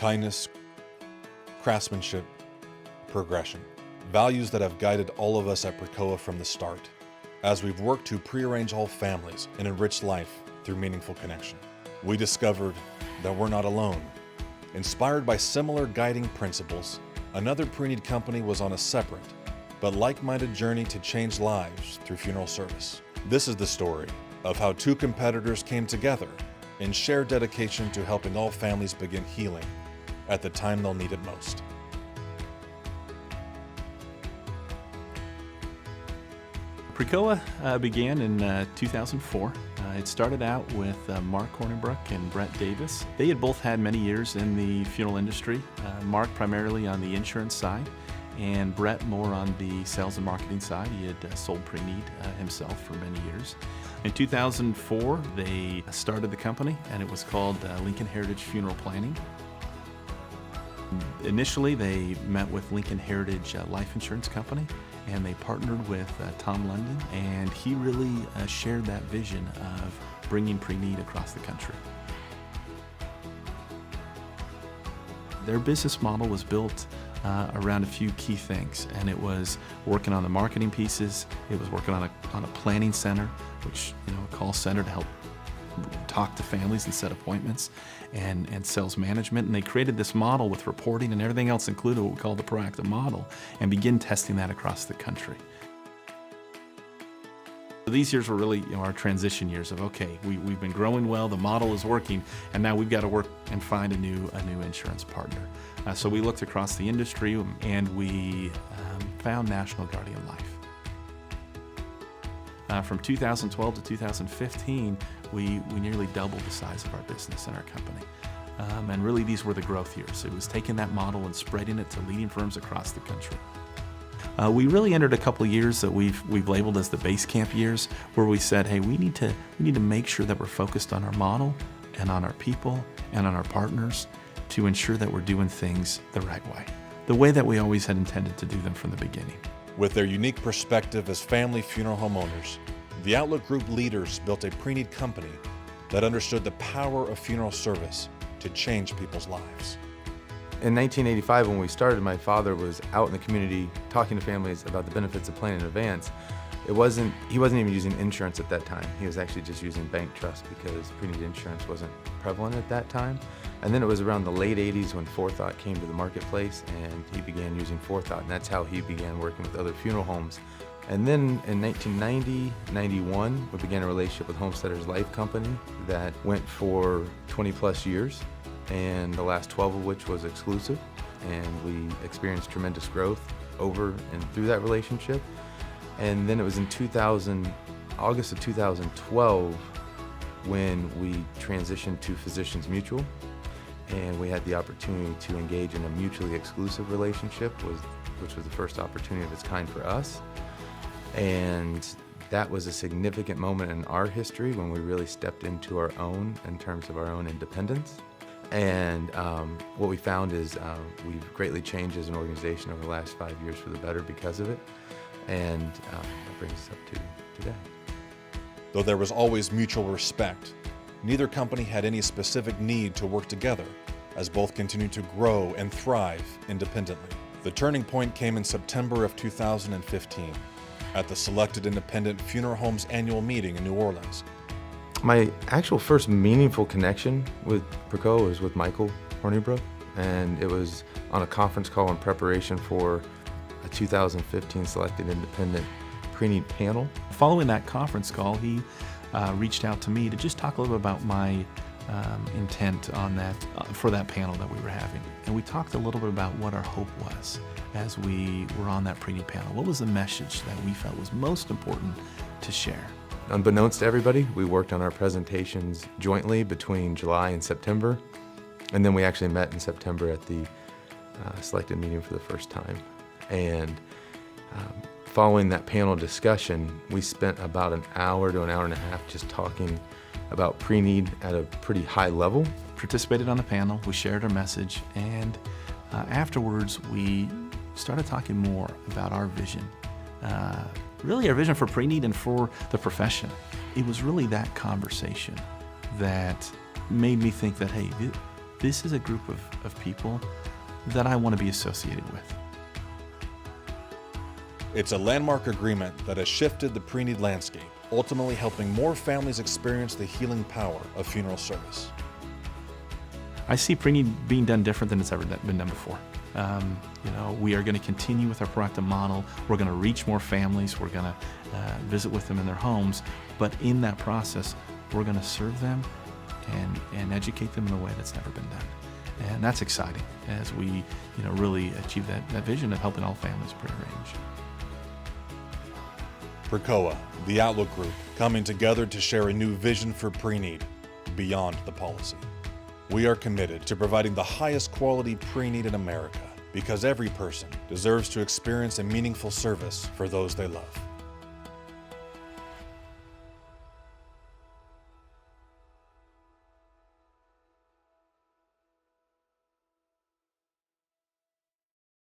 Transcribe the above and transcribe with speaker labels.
Speaker 1: kindness, craftsmanship, progression. Values that have guided all of us at Precoa from the start, as we've worked to prearrange all families and enrich life through meaningful connection. We discovered that we're not alone. Inspired by similar guiding principles, another preneed company was on a separate but like-minded journey to change lives through funeral service. This is the story of how two competitors came together in shared dedication to helping all families begin healing at the time they'll need it most.
Speaker 2: Precoa began in 2004. It started out with Mark Hornibrook and Brett Davis. They had both had many years in the funeral industry. Mark primarily on the insurance side, and Brett more on the sales and marketing side. He had sold Preneed himself for many years. In 2004, they started the company, and it was called Lincoln Heritage Funeral Planning. Initially, they met with Lincoln Heritage Life Insurance Company, and they partnered with Tom London, and he really shared that vision of bringing Preneed across the country. Their business model was built around a few key things, and it was working on the marketing pieces. It was working on a planning center, which, a call center to help talk to families and set appointments, and sales management. And they created this model with reporting and everything else included, what we call the proactive model, and begin testing that across the country. These years were really our transition years of, okay, we've been growing well, the model is working, and now we've got to work and find a new insurance partner. So we looked across the industry, and we found National Guardian Life. From 2012 to 2015, we nearly doubled the size of our business in our company. And really these were the growth years. It was taking that model and spreading it to leading firms across the country. We really entered a couple of years that we've labeled as the base camp years, where we said, hey, we need to make sure that we're focused on our model and on our people and on our partners to ensure that we're doing things the right way, the way that we always had intended to do them from the beginning.
Speaker 1: With their unique perspective as family funeral home owners, the Outlook Group leaders built a preneed company that understood the power of funeral service to change people's lives.
Speaker 3: In 1985, when we started, my father was out in the community talking to families about the benefits of planning in advance. He wasn't even using insurance at that time. He was actually just using bank trust because preneed insurance wasn't prevalent at that time. And then it was around the late 80s when Forethought came to the marketplace, and he began using Forethought, and that's how he began working with other funeral homes. And then in 1990-91, we began a relationship with Homesteaders Life Company that went for 20 plus years, and the last 12 of which was exclusive. And we experienced tremendous growth over and through that relationship. And then it was in August of 2012 when we transitioned to Physicians Mutual, and we had the opportunity to engage in a mutually exclusive relationship, which was the first opportunity of its kind for us. And that was a significant moment in our history when we really stepped into our own in terms of our own independence. And what we found is we've greatly changed as an organization over the last 5 years for the better because of it. And that brings us up to today.
Speaker 1: Though there was always mutual respect, neither company had any specific need to work together, as both continued to grow and thrive independently. The turning point came in September of 2015 at the Selected Independent Funeral Homes annual meeting in New Orleans.
Speaker 3: My actual first meaningful connection with Precoa was with Michael Hornibrook, and it was on a conference call in preparation for a 2015 Selected Independent Preneed panel.
Speaker 2: Following that conference call, he reached out to me to just talk a little bit about my intent on that for that panel that we were having. And we talked a little bit about what our hope was as we were on that preneed panel. What was the message that we felt was most important to share?
Speaker 3: Unbeknownst to everybody, we worked on our presentations jointly between July and September, and then we actually met in September at the selected meeting for the first time. And following that panel discussion, we spent about an hour to an hour and a half just talking about preneed at a pretty high level.
Speaker 2: Participated on the panel, we shared our message, and afterwards we started talking more about our vision. Really our vision for preneed and for the profession. It was really that conversation that made me think that, hey, this is a group of people that I want to be associated with.
Speaker 1: It's a landmark agreement that has shifted the pre-need landscape, ultimately helping more families experience the healing power of funeral service.
Speaker 2: I see pre-need being done different than it's ever been done before. We are going to continue with our proactive model. We're going to reach more families. We're going to visit with them in their homes. But in that process, we're going to serve them and educate them in a way that's never been done. And that's exciting as we really achieve that vision of helping all families prearrange.
Speaker 1: Precoa, the Outlook Group, coming together to share a new vision for pre-need beyond the policy. We are committed to providing the highest quality pre-need in America because every person deserves to experience a meaningful service for those they love.